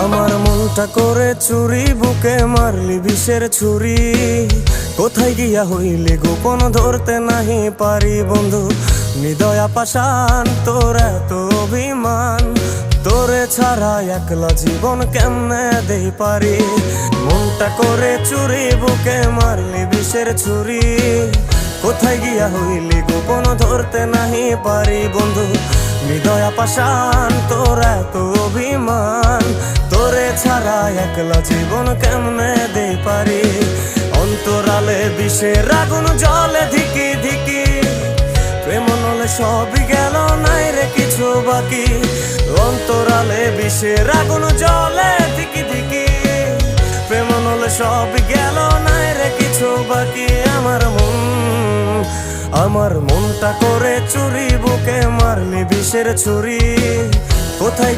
আমার মনটা করে চুরি, বুকে মারলি বিষের ছুরি। কোথায় গিয়া হইলি গোপন ধরতে নাহি পারি বন্ধু। হৃদয়া পাষাণ তোর এত অভিমান, তোরে ছাড়া একলা জীবন কেমনে দেই পারি। মনটা করে চুরি, বুকে মারলি বিষের ছুরি। কোথায় গিয়া হইলি গোপন ধরতে নাহি পারি বন্ধু। হৃদয়া পাষাণ তোর এত অভিমান, তোরে ছাড়া একলা জীবন কেমনে দেই পারি। অন্তরালে বিষের আগুন জ্বলে ধিকি ধিকি, প্রেম নলে সবই গেল নাই রে কিছু বাকি। অন্তরালে বিষের আগুন জ্বলে ধিকি ধিকি, প্রেম নলে সবই গেল নাই রে কিছু বাকি। আমার মনটা করে চুরি, বুকে মারলি বিষের ছুরি। কোথায়